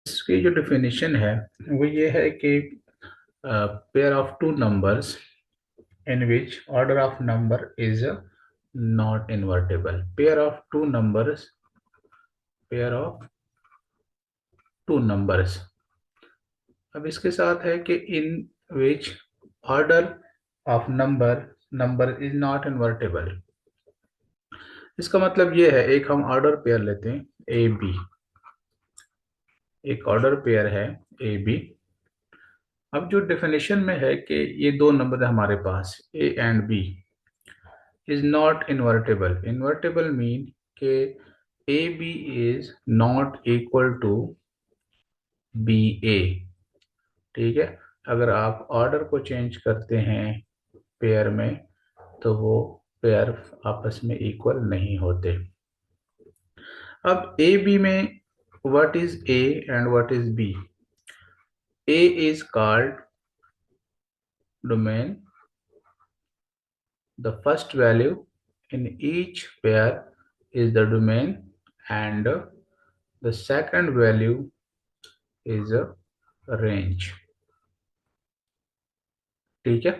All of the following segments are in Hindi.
इसकी जो डेफिनेशन है वो ये है कि pair of two numbers in which order of number is not invertible. Pair of two numbers अब इसके साथ है कि in which order of number is not invertible. इसका मतलब ये है, एक हम ऑर्डर पेयर लेते हैं ए बी, एक ऑर्डर पेयर है ए बी। अब जो डेफिनेशन में है कि ये दो नंबर है हमारे पास A and B is not invertible. Invertible mean के A B is not equal to B A. ठीक है, अगर आप ऑर्डर को चेंज करते हैं पेयर में तो वो पेयर आपस में इक्वल नहीं होते। अब ए बी में what is A and what is B? A is called domain, the first value in each pair is the domain and the second value is a range। ठीक है,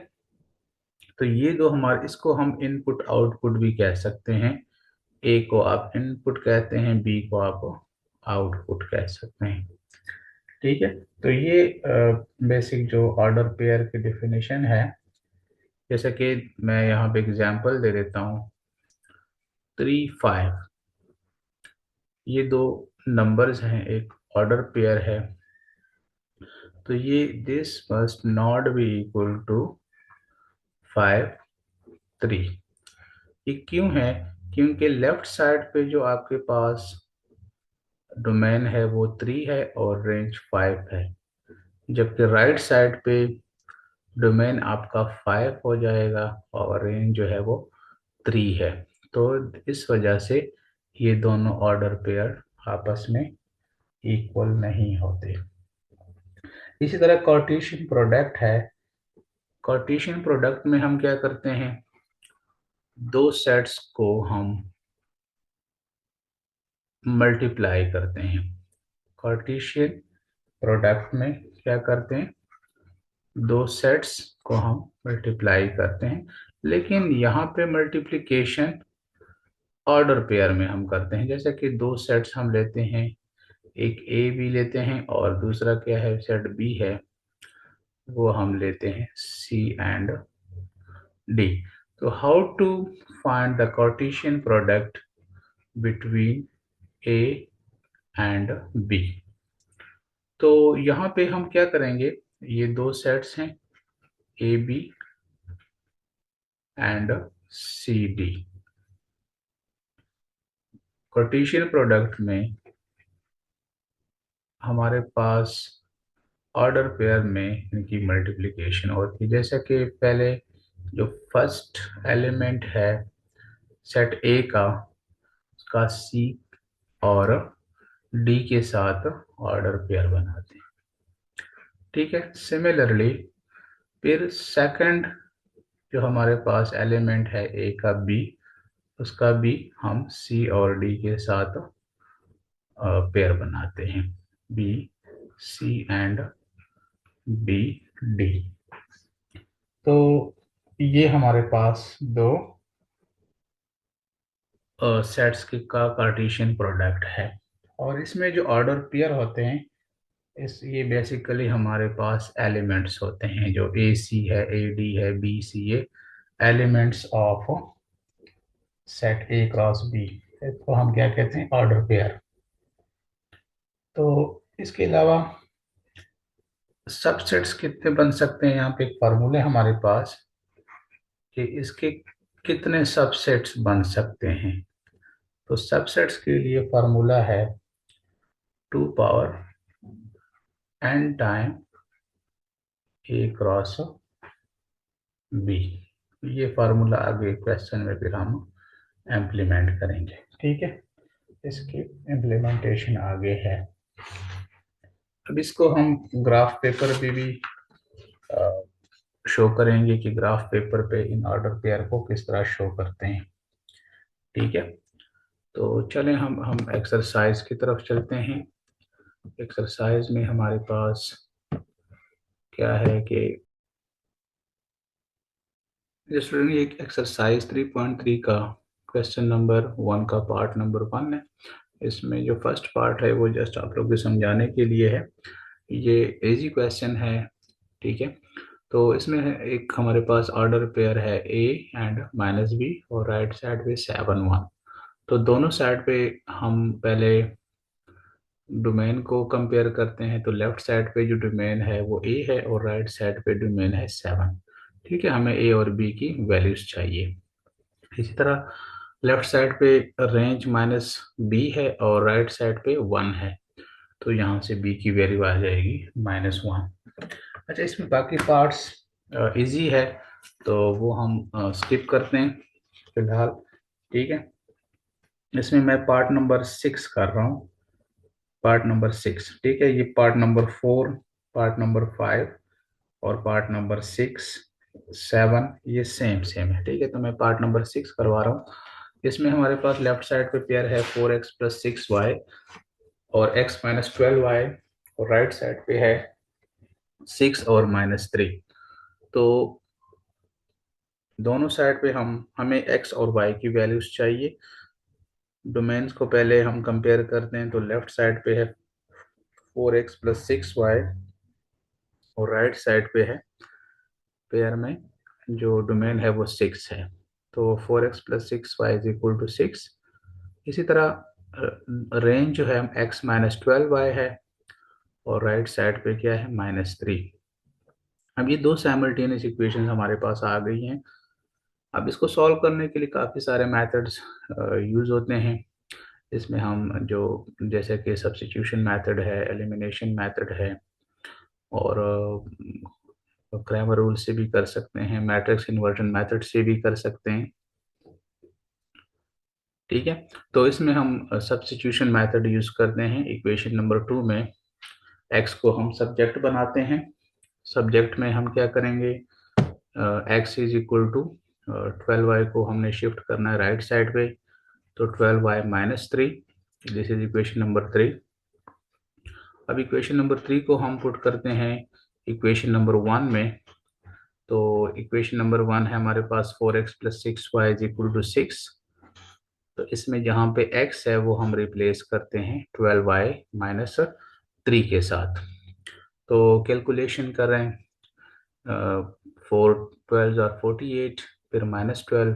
तो ये दो हमारे, इसको हम इनपुट आउटपुट भी कह सकते हैं। ए को आप इनपुट कहते हैं, बी को आप आउटपुट कह सकते हैं। ठीक है, तो ये बेसिक जो ऑर्डर पेयर की डेफिनेशन है। जैसे कि मैं यहाँ पे एग्जांपल दे देता हूँ, 3 5, ये दो नंबर्स हैं, एक ऑर्डर पेयर है, तो ये this must not be equal to 5 3। ये क्यों है? क्योंकि लेफ्ट साइड पे जो आपके पास डोमेन है वो 3 है और रेंज 5 है, जबकि राइट साइड पे डोमेन आपका 5 हो जाएगा और रेंज जो है वो 3 है। तो इस वजह से ये दोनों ऑर्डर पेयर आपस में इक्वल नहीं होते। इसी तरह कार्टेशियन प्रोडक्ट है। कार्टेशियन प्रोडक्ट में हम क्या करते हैं, दो सेट्स को हम मल्टीप्लाई करते हैं। कार्टेशियन प्रोडक्ट में क्या करते हैं, दो सेट्स को हम मल्टीप्लाई करते हैं, लेकिन यहाँ पे मल्टीप्लिकेशन ऑर्डर पेयर में हम करते हैं। जैसे कि दो सेट्स हम लेते हैं, एक ए बी लेते हैं और दूसरा क्या है, सेट बी है, वो हम लेते हैं सी एंड डी। तो how to find the Cartesian product between A and B? तो यहाँ पे हम क्या करेंगे, ये दो सेट्स हैं A B and C D. Cartesian product में हमारे पास ऑर्डर पेयर में इनकी मल्टीप्लिकेशन होती है। जैसे कि पहले जो फर्स्ट एलिमेंट है सेट ए का, उसका सी और डी के साथ ऑर्डर पेयर बनाते हैं। ठीक है, सिमिलरली फिर सेकंड जो हमारे पास एलिमेंट है ए का बी, उसका भी हम सी और डी के साथ पेयर बनाते हैं, B C and B D. तो ये हमारे पास दो सेट्स की का कार्टेशियन प्रोडक्ट है। और इसमें जो ऑर्डर पेयर होते हैं, इस ये बेसिकली हमारे पास एलिमेंट्स होते हैं, जो ए सी है, ए डी है, बी सी, ये elements of set A cross B, इसको हम क्या कहते हैं, ऑर्डर पेयर। तो इसके अलावा सबसेट्स कितने बन सकते हैं, यहाँ पे एक फार्मूला है हमारे पास कि इसके कितने सबसेट्स बन सकते हैं। तो सबसेट्स के लिए फार्मूला है 2 पावर n टाइम ए क्रॉस बी। ये फार्मूला आगे क्वेश्चन में फिर हम इम्प्लीमेंट करेंगे। ठीक है, इसकी इम्प्लीमेंटेशन आगे है। अब इसको हम ग्राफ पेपर पे भी शो करेंगे कि ग्राफ पेपर पे इन ऑर्डर पेयर को किस तरह शो करते हैं। ठीक है, तो चलें हम एक्सरसाइज की तरफ चलते हैं। एक्सरसाइज में हमारे पास क्या है कि स्टूडेंट ये एक्सरसाइज 3.3 का क्वेश्चन नंबर 1 का पार्ट नंबर 1 है। इसमें जो फर्स्ट पार्ट है वो जस्ट आप लोग को समझाने के लिए है। ये इजी क्वेश्चन है, ठीक है। तो इसमें एक हमारे पास ऑर्डर पेयर है ए एंड -b और राइट साइड पे 7 1। तो दोनों साइड पे हम पहले डोमेन को कंपेयर करते हैं। तो लेफ्ट साइड पे जो डोमेन है वो ए है और राइट साइड पे डोमेन है 7। ठीक है, हमें ए और बी की वैल्यूज चाहिए। इसी तरह लेफ्ट साइड पे रेंज -b है और राइट साइड पे 1 है। तो यहाँ से b की वैल्यू आ जाएगी -1। अच्छा, इसमें बाकी पार्ट्स इजी है तो वो हम स्किप करते हैं फिलहाल। ठीक है, इसमें मैं पार्ट नंबर 6 कर रहा हूँ। पार्ट नंबर 6, ठीक है। ये पार्ट नंबर 4, पार्ट नंबर 5 और पार्ट नंबर 6 7 ये सेम सेम है। ठीक है, तो मैं पार्ट नंबर 6 करवा रहा हूँ। इसमें हमारे पास लेफ्ट साइड पे पेयर है 4x + 6y और x - 12y और राइट साइड पे है 6 और -3। तो दोनों साइड पे हमें x और y की वैल्यूज चाहिए। डोमेन्स को पहले हम कंपेयर करते हैं। तो लेफ्ट साइड पे है 4x + 6y और राइट साइड पे है पेयर में जो डोमेन है वो 6 है। तो 4x + 6y = 6। इसी तरह रेंज जो है x - 12y है और राइट साइड पे क्या है -3। अब ये दो साइमल्टेनियस इक्वेशंस हमारे पास आ गई हैं। अब इसको सॉल्व करने के लिए काफ़ी सारे मेथड्स यूज़ होते हैं। इसमें हम जो जैसे कि सब्स्टिट्यूशन मेथड है, एलिमिनेशन मेथड है और क्रैमर रूल से भी कर सकते हैं, मैट्रिक्स इन्वर्जन मेथड से भी कर सकते हैं। ठीक है, तो इसमें हम सब्स्टिट्यूशन मेथड यूज़ करते हैं। इक्वेशन नंबर 2 में x को हम सब्जेक्ट बनाते हैं। सब्जेक्ट में हम क्या करेंगे, x = 12y को हमने शिफ्ट करना है राइट साइड पे। तो 12y - 3, this is equation number 3। अब इक्वेशन नंबर 3 को हम पुट करते हैं इक्वेशन नंबर 1 में। तो इक्वेशन नंबर 1 है हमारे पास 4x + 6y = 6। तो इसमें जहाँ पे x है वो हम रिप्लेस करते हैं 12y - 3 के साथ। तो कैलकुलेशन करें, 4 12 और 48, फिर -12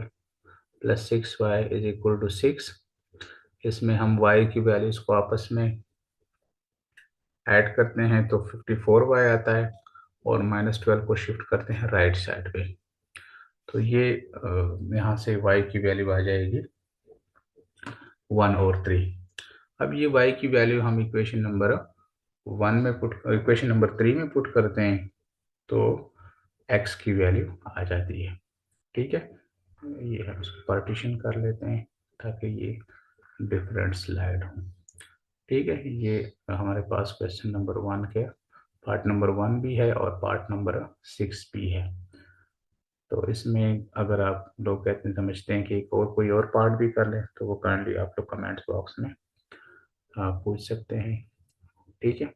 + 6y = 6। इसमें हम y की वैल्यूज को आपस में ऐड करते हैं तो 54y आता है और -12 को शिफ्ट करते हैं राइट साइड पे। तो ये यहाँ से y की वैल्यू आ जाएगी 1 और 3। अब ये y की वैल्यू हम इक्वेशन नंबर 3 में पुट करते हैं तो x की वैल्यू आ जाती है। ठीक है, ये हम इसको पार्टीशन कर लेते हैं ताकि ये डिफरेंट स्लाइड हो। ठीक है, ये हमारे पास क्वेश्चन नंबर 1 के पार्ट नंबर 1 भी है और पार्ट नंबर 6 भी है। तो इसमें अगर आप लोग कहते हैं, समझते हैं कि एक और कोई और पार्ट भी कर लें तो वो काइंडली आप लोग कमेंट्स बॉक्स में आप पूछ सकते हैं। ठीक है।